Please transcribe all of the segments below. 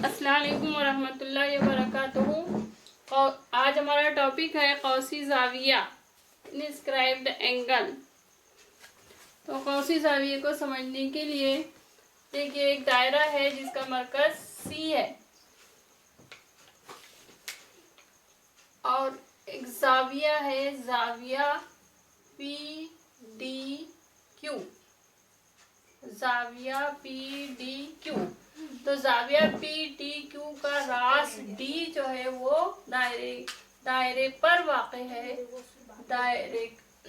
अस्सलाम वालेकुम वरहमतुल्लाहि वबरकातुहू। और आज हमारा टॉपिक है कौसी ज़ाविया, डिस्क्राइब द एंगल। तो कौसी ज़ाविया को समझने के लिए देखिए, एक दायरा है जिसका मरकज सी है और एक ज़ाविया है, ज़ाविया पी डी क्यू, ज़ाविया पी डी क्यू। तो ज़ाविया पी डी क्यू का रास डी जो है वो दायरे पर वाक़ है।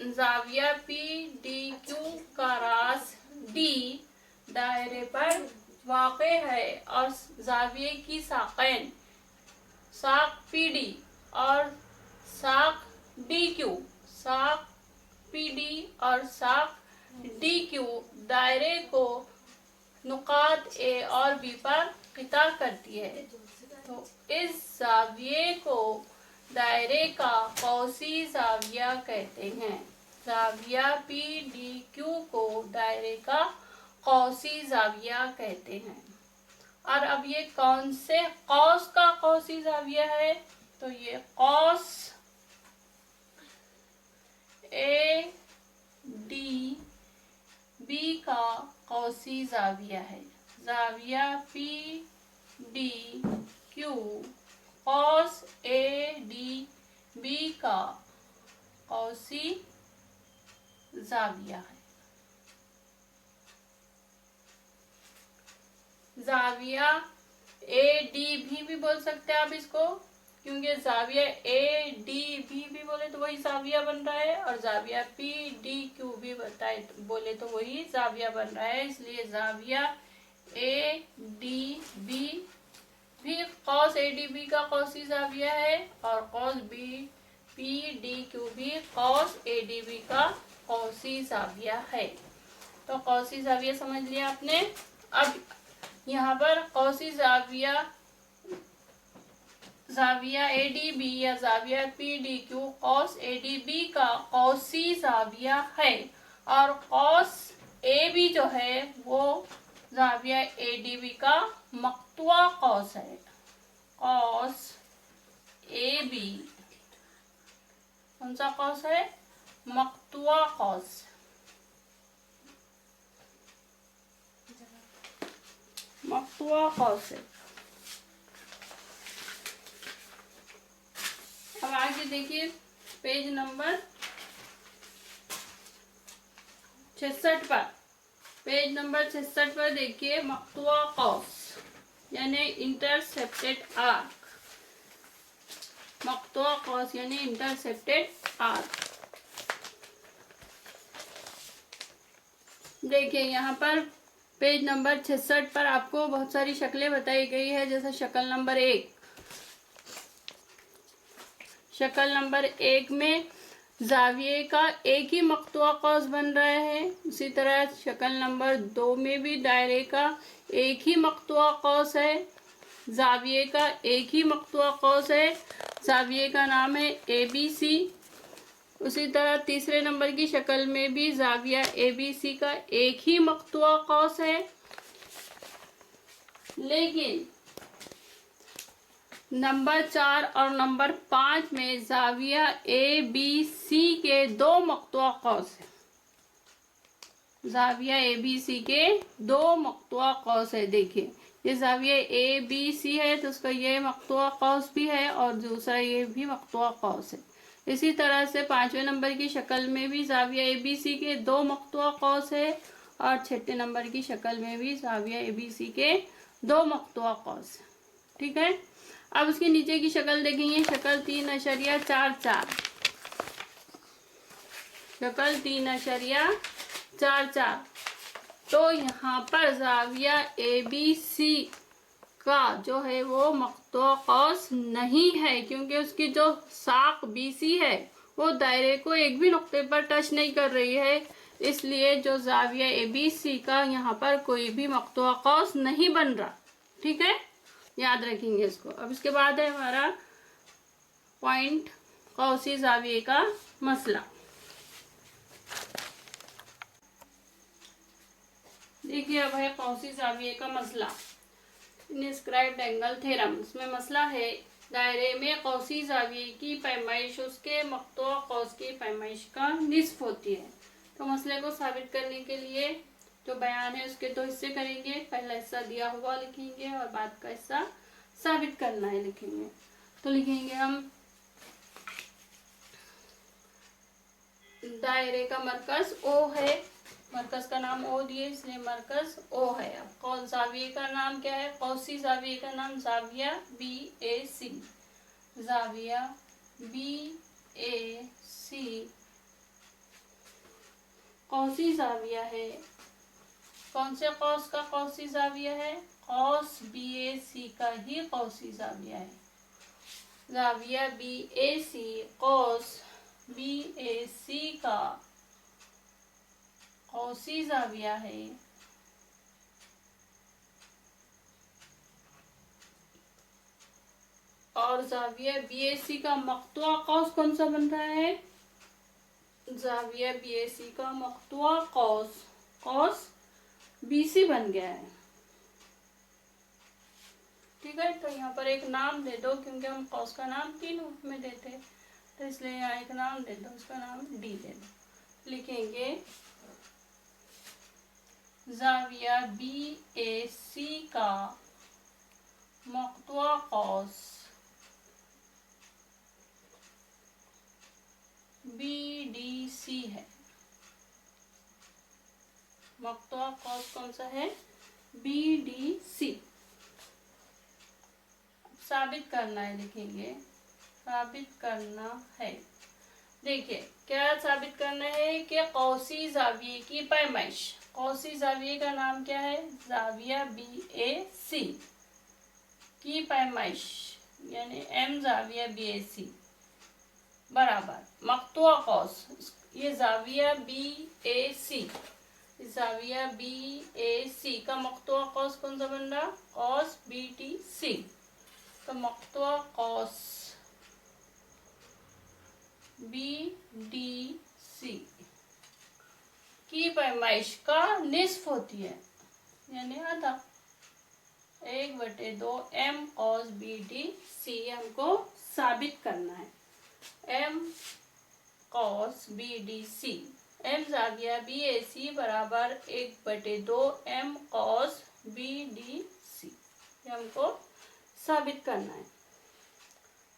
ज़ाविया पी डी क्यू का रास डी दायरे पर वाक़ है और ज़ाविये की साक़ैन साक़ पी डी और साक़ डी क्यू, साक़ पी डी और साक़ डी क्यू दायरे को नुकात ए और बी पर क़िता करती है। तो इस ज़ाविये को दायरे का कौसी ज़ाविया कहते हैं। ज़ाविया पी डी क्यू को दायरे का कौसी ज़ाविया कहते हैं। और अब ये कौन से कौस का कौसी ज़ाविया है? तो ये कौस ए डी बी का कौसी ज़ाविया है। ज़ाविया पी डी क्यू कौस ए डी बी का कौसी ज़ाविया है। ज़ाविया ए डी भी बोल सकते हैं आप इसको, क्योंकि ज़ाविया ए डी भी बोले तो वही ज़ाविया बन रहा है और ज़ाविया पी डी क्यू भी बोले तो वही ज़ाविया बन रहा है। इसलिए ज़ाविया ए डी बी भी कौस ए डी बी का कौसी ज़ाविया है और कौस बी पी डी क्यू भी कौस ए डी बी का कौसी ज़ाविया है। तो कौसी ज़ाविया समझ लिया आपने। अब यहाँ पर कौसी ज़ाविया ए डी बी या ज़ाविया पी डी क्यू कौस ए डी बी का कौसी ज़ाविया है और कौस ए बी जो है वो ज़ाविया ए डी बी का मक़तूआ कौस है। कौस ए बी कौन सा कौस है? मक़तूआ कौस। मक़तूआ कौस है। अब आगे देखिए पेज नंबर 66 पर। पेज नंबर 66 पर देखिए मक़तूआ कौस यानी इंटरसेप्टेड आर्क। मक़तूआ कौस यानी इंटरसेप्टेड आर्क। देखिए यहाँ पर पेज नंबर 66 पर आपको बहुत सारी शक्लें बताई गई है। जैसे शक्ल नंबर 1, शक्ल नंबर 1 में ज़ाविये का एक ही मक़तूआ कौस बन रहा है। उसी तरह शक्ल नंबर 2 में भी दायरे का एक ही मक़तूआ कौस है, ज़ाविये का एक ही मक़तूआ कौस है। ज़ाविये का नाम है ए बी सी। उसी तरह तीसरे नंबर की शक्ल में भी ज़ाविया ए बी सी का एक ही मक़तूआ कौस है, लेकिन नंबर 4 और नंबर 5 में ज़ाविया ए बी सी के दो मक़तूआ कौस है। ज़ाविया ए बी सी के दो मक़तूआ कौस है। देखिए ये ज़ाविया ए बी सी है तो उसका ये मक़तूआ कौस भी है और दूसरा ये भी मक़तूआ कौस है। इसी तरह से 5वें नंबर की शक्ल में भी ज़ाविया ए बी सी के दो मक़तूआ कौस है और 6ठे नंबर की शक्ल में भी ज़ाविया ए बी सी के दो मक़तूआ कौस है। ठीक है। अब उसके नीचे की शक्ल देखेंगे, शक्ल 3.44। शक्ल 3.44। तो यहाँ पर ज़ाविया ए बी सी का जो है वो मक़तूआ कौस नहीं है, क्योंकि उसकी जो साक़ बी सी है वो दायरे को एक भी नुक्ते पर टच नहीं कर रही है। इसलिए जो ज़ाविया ए बी सी का यहाँ पर कोई भी मक़तूआ कौस नहीं बन रहा। ठीक है, याद रखेंगे इसको। अब इसके बाद है हमारा पॉइंट कौसी ज़ाविये का मसला। देखिए अब है कौसी ज़ाविये का मसला। Inscribed angle theorem. इसमें मसला है दायरे में कौसी ज़ाविये की पैमाइश उसके मक़तूआ कौस की पैमाइश का निस्फ होती है। तो मसले को साबित करने के लिए जो बयान है उसके दो हिस्से करेंगे। पहला हिस्सा दिया हुआ लिखेंगे और बाद का हिस्सा साबित करना है लिखेंगे। तो लिखेंगे हम दायरे का मरकज ओ है, मरकज का नाम ओ दिए इसलिए मरकज ओ है। अब कौन ज़ाविये का नाम क्या है? कौसी ज़ाविये का नाम ज़ाविया BAC, ज़ाविया BAC कौसी ज़ाविया है। कौन से कौस का कौसी ज़ाविया है? कौस BAC का ही कौसी ज़ाविया है। ज़ाविया BAC कौस BAC का कौसी ज़ाविया है। और ज़ाविया BAC का मक़तूआ कौस कौन सा बन रहा है? ज़ाविया BAC का मक़तूआ कौस कौस BC बन गया है। ठीक है, तो यहाँ पर एक नाम दे दो क्योंकि हम कौस का नाम 3 रूप में देते हैं, तो इसलिए यहाँ एक नाम दे दो, उसका नाम D दे दो। लिखेंगे ज़ाविया BAC का मक़तूआ कौस BDC है। मक़तूआ कौस कौन सा है? BDC। साबित करना है लिखेंगे, साबित करना है। देखिए क्या साबित करना है कि कौसी ज़ाविये की पैमाइश, कौसी ज़ाविये का नाम क्या है? ज़ाविया BAC की पैमाइश यानी M ज़ाविया BAC बराबर मक़तूआ कौस, ये ज़ाविया BAC, ज़ाविया BAC का मक़तूआ कौस कौन सा बन रहा? कौस BDC। तो मक़तूआ कौस BDC की पैमाइश का निस्फ होती है यानी आधा, 1/2 M cos BDC हमको साबित करना है। M cos BDC M ज़ाविया BAC बराबर 1/2 M cos BDC, ये हमको साबित करना है।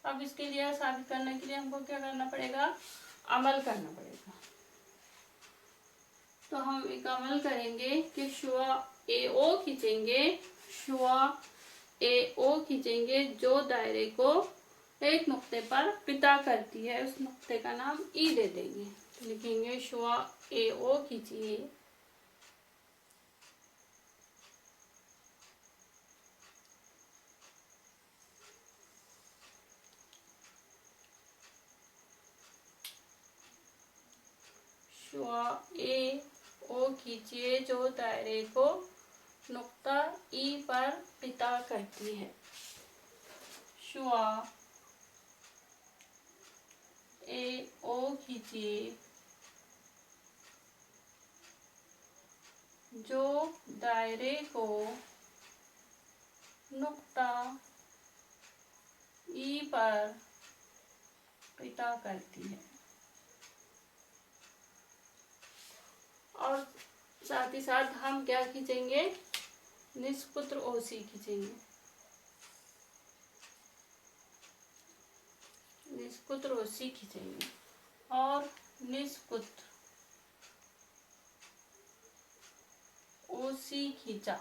अब इसके लिए साबित करने के लिए हमको क्या करना पड़ेगा? अमल करना पड़ेगा। तो हम एक अमल करेंगे कि शुआ AO खींचेंगे, शुआ AO खींचेंगे जो दायरे को एक नुक्ते पर पिता करती है, उस नुक्ते का नाम E दे देंगे। तो लिखेंगे शुआ AO खींचिए, शुआ AO खींचिए जो दायरे को नुक्ता E पर पिता करती है। शुआ AO खींचिए जो दायरे को नुक्ता E पर पिता करती है। और साथ ही साथ हम क्या खींचेंगे? निष्पुत्र OC खींचेंगे, निष्पुत्र OC खींचेंगे और निष्पुत्र OC खींचा।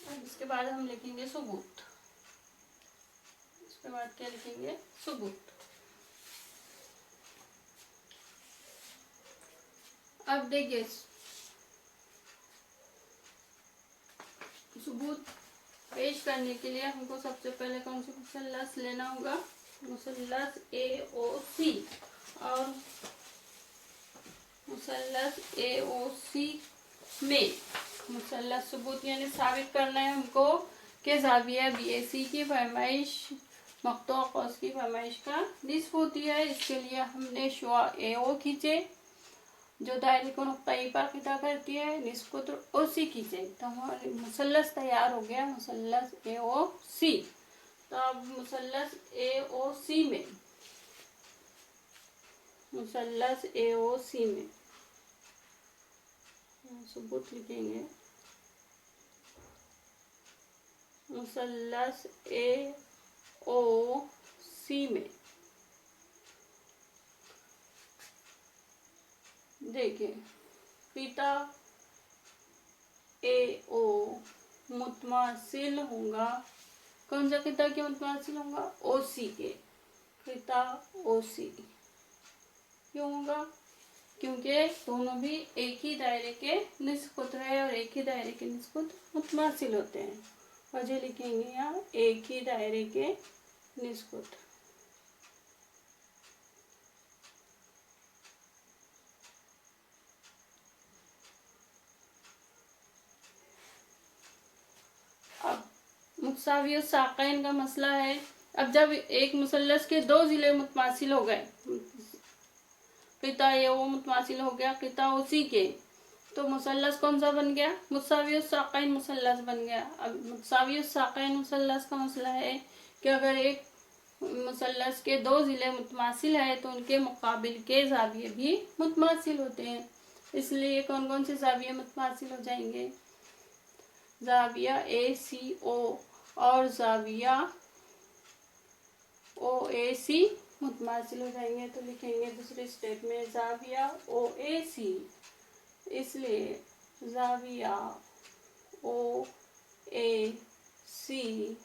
अब इसके बाद हम लिखेंगे सबूत। इसके बाद क्या लिखेंगे? सबूत। अब देखिए सबूत पेश करने के लिए हमको सबसे पहले कौन सी मुसल्लस लेना होगा? मुसल्लस AOC, और मुसल्लस AOC में मुसल्लस सबूत यानी साबित करना है हमको कि ज़ाविया BAC की पैमाइश मक़तू कौस की पैमाइश का निस्फ होती है। इसके लिए हमने शुआ ए ओ खींचे जो दायरे को नुक्ता ई पर खिता करती है, निस्फ को तो ओ सी खींचे, तो हमारे मुसल्लस तैयार हो गया, मुसल्लस ए ओ सी। तो अब मुसल्लस ए ओ सी में, मुसल्लस ए ओ सी में सबूत लिखेंगे। मुसल्लस ए ओ सी में देखिए पिता ए ओ मुतमासिल होगा, कौन सा किता के मुतमासिल होगा? ओ सी के, किता ओ सी क्यों होगा? क्योंकि दोनों भी एक ही दायरे के निस्कुत है और एक ही दायरे के निस्कुत मुतमासिल होते हैं। वजह लिखेंगे यहाँ एक ही दायरे के निस्कुत। अब मुतसावी साक़ैन का मसला है। अब जब एक मुसल्लस के दो ज़िले मुतमासिल हो गए, किता ये वो मुतमासिल हो गया किता उसी के, तो मुसल्लस कौन सा बन गया? मुतसावी साक़ैन मुसल्लस बन गया। अब मुतसावी साक़ैन मुसल्लस का मसला है कि अगर एक मुसल्लस के दो ज़िले मुतमासिल है तो उनके मुकाबिल के ज़ाविये भी मुतमासिल होते हैं। इसलिए कौन कौन से ज़ाविये मुतमासिल हो जाएंगे? ज़ाविया ए सी ओ और ज़ाविया ओ ए सी मुतमासिल हो जाएंगे। तो लिखेंगे दूसरे स्टेप में ज़ाविया ओ ए सी, इसलिए ज़ाविया ओ ए सी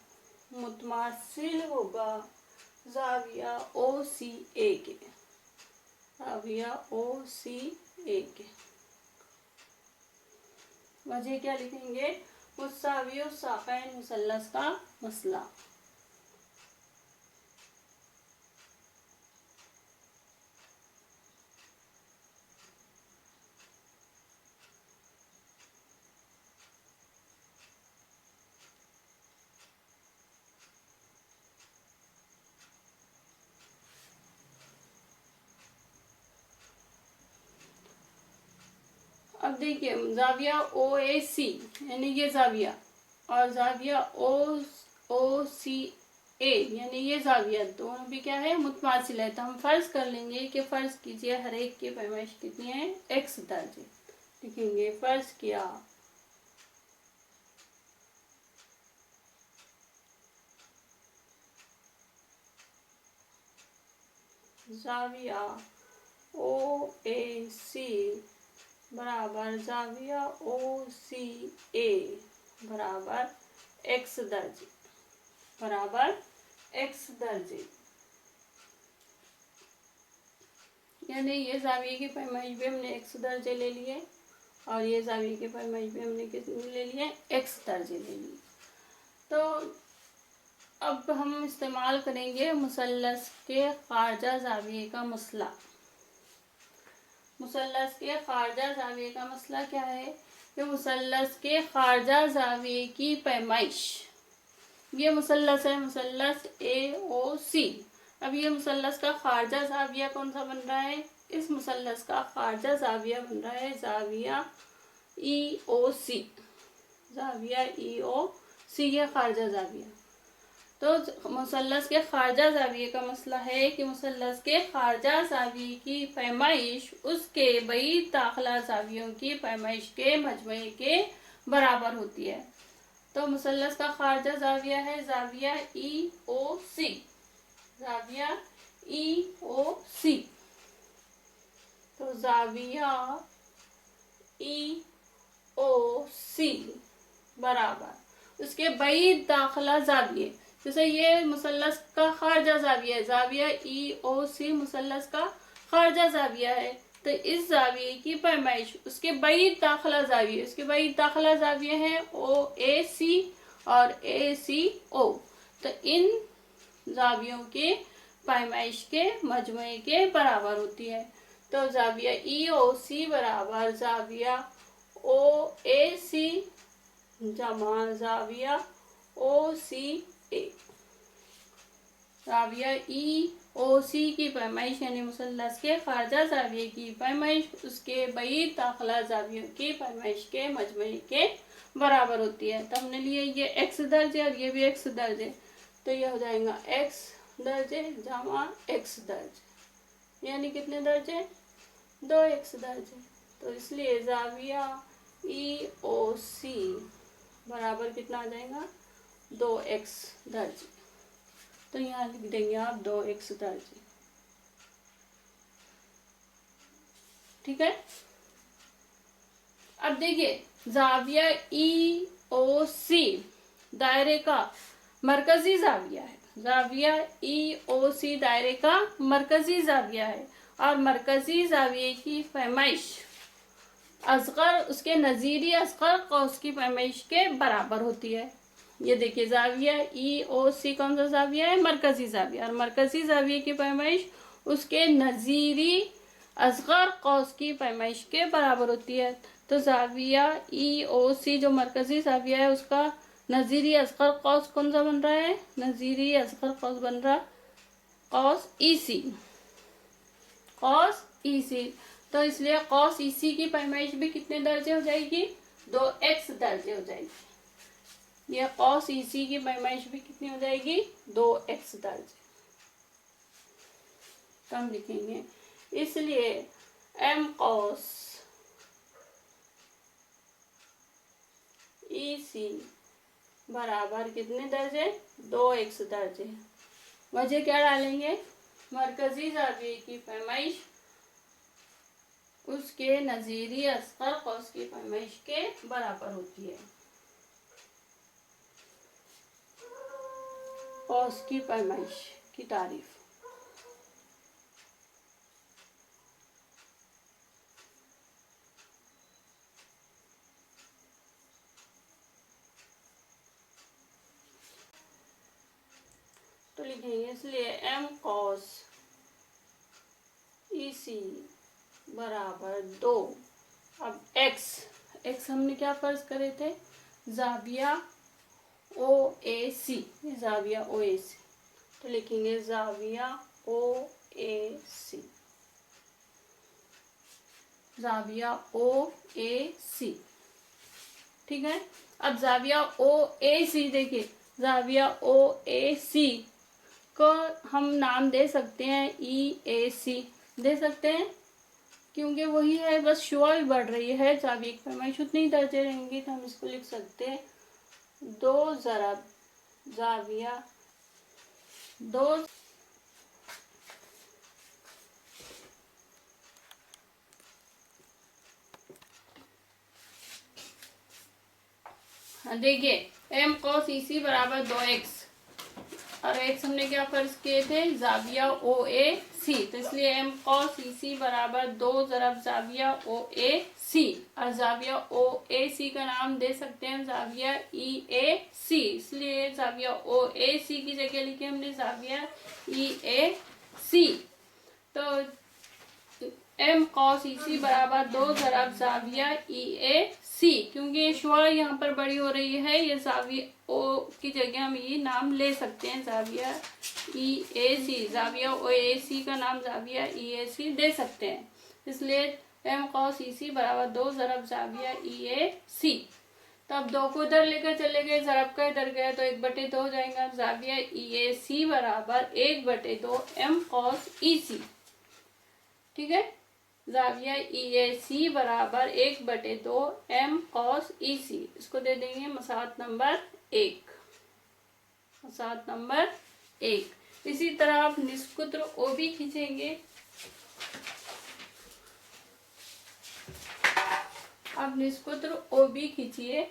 मुतमासिल होगा ज़ाविया ओ सी ए के, ज़ाविया ओ सी ए के। वजह क्या लिखेंगे? मुतसावी साक़ैन मुसल्लस का मसला। अब देखिए ज़ाविया ओ ए सी यानी ये ज़ाविया और ज़ाविया ओ सी ए यानी ये ज़ाविया दोनों भी क्या है? मुतमासिल है। तो हम फर्ज कर लेंगे कि फर्ज कीजिए हर एक की पैमाइश कितनी है? एक्स दर्जे। लिखेंगे फर्ज किया ज़ाविया ओ ए सी बराबर ज़ाविया ओ सी ए बराबर एक्स दर्जे, बराबर एक्स दर्जे। यानी ये ज़ाविये की पैमाइश भी हमने एक्स दर्जे ले लिए और ये ज़ाविये की पैमाइश भी हमने कितने ले लिए? एक्स दर्जे ले लिए। तो अब हम इस्तेमाल करेंगे मुसल्लस के खारजा ज़ाविये का मसला। मुसल्लस के खारजा ज़ाविये का मसला क्या है कि मुसल्लस के खारजा ज़ाविये की पैमाइश, ये मुसल्लस है मुसल्लस ए ओ सी। अब ये मुसल्लस का खारजा ज़ाविया कौन सा बन रहा है? इस मुसल्लस का खारजा ज़ाविया बन रहा है ज़ाविया ई ओ सी, ज़ाविया ई ओ सी ये खारजा ज़ाविया। तो मुसल्लस के खारजा ज़ाविये का मसला है कि मुसल्लस के खारजा ज़ाविये की पैमाइश उसके बईद दाखिला ज़ावियों की पैमाइश के मजमुए के बराबर होती है। तो मुसल्लस का खारजा ज़ाविया है ज़ाविया ई ओ सी, ज़ाविया ई ओ सी। तो ज़ाविया ई ओ सी बराबर उसके बईद दाखिला ज़ाविये, जैसे ये मुसल्लस का खारजा ज़ाविया है, ज़ाविया ई ओ सी मुसल्लस का खारजा ज़ाविया है, तो इस ज़ाविये की पैमाइश उसके बईद दाखिला ज़ाविये, उसके बईद दाखिला ज़ाविये हैं ओ ए सी और ए सी ओ। तो इन ज़ावियों के पैमाइश के मजमुए के बराबर होती है। तो ज़ाविया ई ओ सी बराबर ज़ाविया ओ ए सी जमा ज़ाविया ओ सी ए। जाविया ई ओ सी की पैमाइश यानी मुसल्लस के खारजा जाविये की पैमाइश उसके बईद दाखिला जावियों की पैमाइश के मजमूए के बराबर होती है। तो हमने लिए ये एक्स दर्ज है और ये भी एक्स दर्ज है, तो ये हो जाएगा एक्स दर्ज जमा एक्स दर्ज, यानी कितने दर्ज है? 2 एक्स दर्ज है। तो इसलिए जाविया ई ओ सी बराबर कितना आ जाएगा? 2 एक्स दर्ज। तो यहाँ लिख देंगे आप 2 एक्स दर्ज। ठीक है। अब देखिए जाविया ई ओ सी दायरे का मरकजी जाविया है। जाविया ई ओ सी दायरे का मरकजी जाविया है और मरकजी जाविये की पैमाइश असगर उसके नज़ीरी असगर कौस की पैमाइश के बराबर होती है। ये देखिए जाविया ई ओ सी कौन सा जाविया है? मरकजी जाविया। और मरकजी जाविये की पैमाइश उसके नज़ीरी असगर कौस की पैमाइश के बराबर होती है। तो जाविया ई ओ सी जो मरकजी जाविया है उसका नज़ीरी असगर कौस कौन सा बन रहा है? नज़ीरी असगर कौस बन रहा कौस ई सी, कौस ई सी। तो इसलिए कौस ई सी की पैमाइश भी कितने दर्जे हो जाएगी? 2 एक्स दर्जे हो जाएगी। यह कॉस ई सी की पैमाइश भी कितनी हो जाएगी? 2 एक्स दर्ज। तो हम लिखेंगे इसलिए एम कॉस ई सी बराबर कितने दर्जे? 2 एक्स दर्जे। वजह क्या डालेंगे? मरकजी जाविये की पैमाइश उसके नज़ीरी असगर कौस की पैमाइश के बराबर होती है। कौस की पैमाइश की तारीफ। तो लिखेंगे इसलिए एम कॉस ई सी बराबर 2। अब एक्स हमने क्या फर्ज करे थे? जाविया ओ ए सी, जाविया ओ ए सी। तो लिखेंगे जाविया ओ ए सी, जाविया ओ ए सी। ठीक है। अब जाविया ओ ए सी देखिए, जाविया ओ ए सी को हम नाम दे सकते हैं ई ए सी दे सकते हैं, क्योंकि वही है, बस शुआ भी बढ़ रही है, जाविये की पैमाइश उतनी दर्जे रहेंगी। तो हम इसको लिख सकते हैं 2 ज़रब जाविया 2। देखिए एम कॉस ई सी बराबर 2 एक्स और एक्स हमने क्या फर्ज किए थे? जाविया ओ ए सी। तो इसलिए एम कॉस ई सी बराबर 2 ज़रब जाविया ओ ए सी। और जाविया ओ ए सी का नाम दे सकते हैं जाविया ई ए सी, इसलिए जाविया ओ ए सी की जगह लिखे हमने जाविया ई ए सी। तो एम कॉस ई सी बराबर 2 ज़रब जाविया ई ए सी, क्योंकि शुआ यहाँ पर बड़ी हो रही है, ये जाविया ओ की जगह हम ये नाम ले सकते हैं जाविया ई ए सी। जाविया ओ ए सी का नाम जाविया ई ए सी दे सकते हैं, इसलिए एम कॉस ई सी बराबर 2 ज़रब जाविया ई ए सी। तो अब 2 को इधर लेकर चले गए, ज़रब का इधर गया तो 1/2 हो जाएगा। जाविया ई ए सी बराबर 1/2 एम कॉस ई सी। ठीक है। जाविया ई ए सी बराबर 1/2 एम कॉस ई सी। इसको दे देंगे मसात नंबर 1, मसात नंबर 1। इसी तरह आप निष्कुत्र ओ भी खींचेंगे। आप निष्कुत्र ओ भी खींचिए।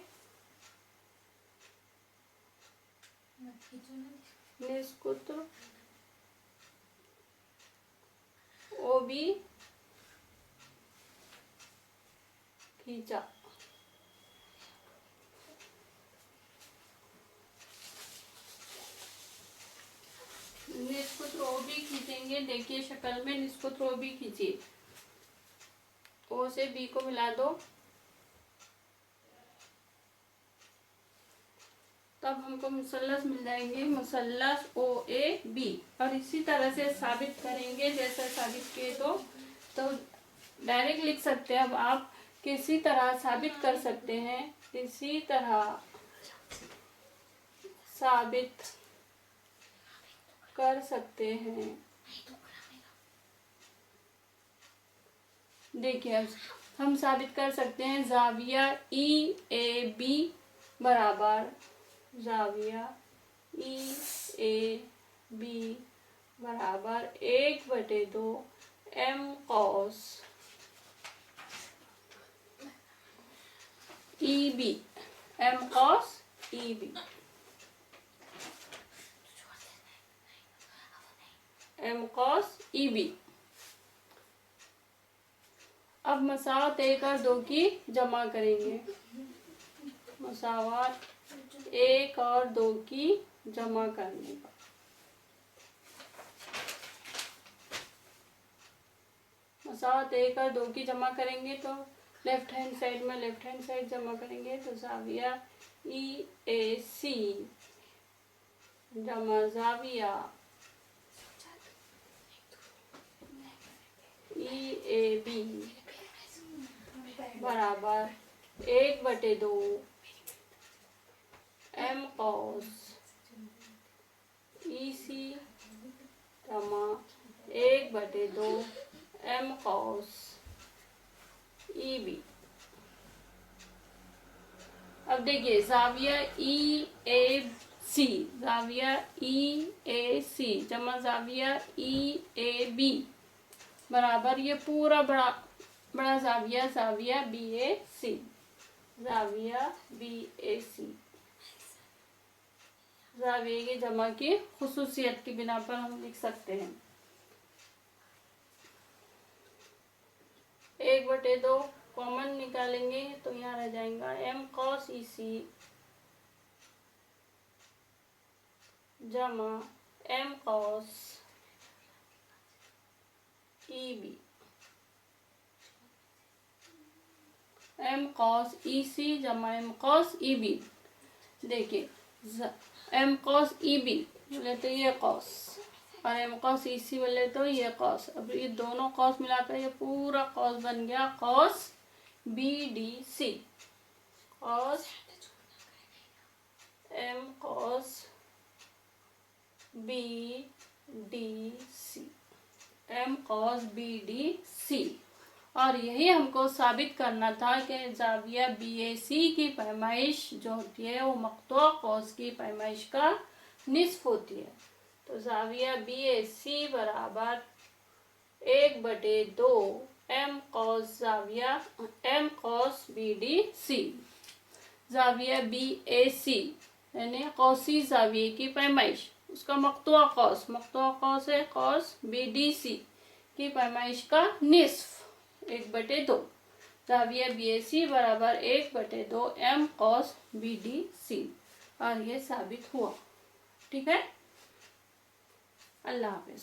निष्कुत्र ओ भी खींचा। निष्कुत्र ओ भी खींचेंगे। देखिए शक्ल में निष्कुत्र ओ भी खींचिए। ओ से बी को मिला दो। तब हमको मुसल्लस मिल जाएंगे, मुसल्लस OAB। और इसी तरह से साबित करेंगे, जैसा साबित किए तो डायरेक्ट लिख सकते हैं। अब आप किसी तरह साबित कर सकते हैं, इसी तरह साबित कर सकते हैं। देखिए हम साबित कर सकते हैं ज़ाविया EAB बराबर, ज़ाविया EAB बराबर 1/2 M cos EB, M cos EB, M cos EB। अब मसावत 1 और 2 की जमा करेंगे, मसावत 1 और 2 की जमा करने का। मसावत 1 और 2 की जमा करेंगे तो लेफ्ट हैंड साइड में लेफ्ट हैंड साइड जमा करेंगे तो ज़ाविया EAC जमा ज़ाविया EAB बराबर 1/2 M cos EC जमा 1/2 M cos EB। अब देखिए ज़ाविया EAC, ज़ाविया EAC जमा ज़ाविया EAB बराबर ये पूरा बड़ा ज़ाविया, ज़ाविया BAC, ज़ाविया BAC। ज़ाविया की जमा की खुसूसियत की बिना पर हम लिख सकते हैं 1/2 कॉमन निकालेंगे तो यहाँ रह जाएगा M cos EC जमा M cos EB, M cos EC जमा M cos EB। देखिए M cos EB बोले तो ये cos और M cos EC बोले तो ये cos। अब ये दोनों cos मिलाकर ये पूरा cos बन गया cos BDC, cos M cos BDC, M cos BDC। और यही हमको साबित करना था कि ज़ाविया BAC की पैमाइश जो होती है वो मक़तूआ कौस की पैमाइश का निस्फ होती है। तो ज़ाविया BAC बराबर 1/2 M cos ज़ाविया M cos BDC। ज़ाविया BAC यानी कौसी ज़ाविये की पैमाइश, उसका मक़तूआ कौस है कौस BDC की पैमाइश का निस्फ 1/2। ज़ाविया BAC बराबर 1/2 M cos BDC। और ये साबित हुआ। ठीक है, अल्लाह हाफ़िज़।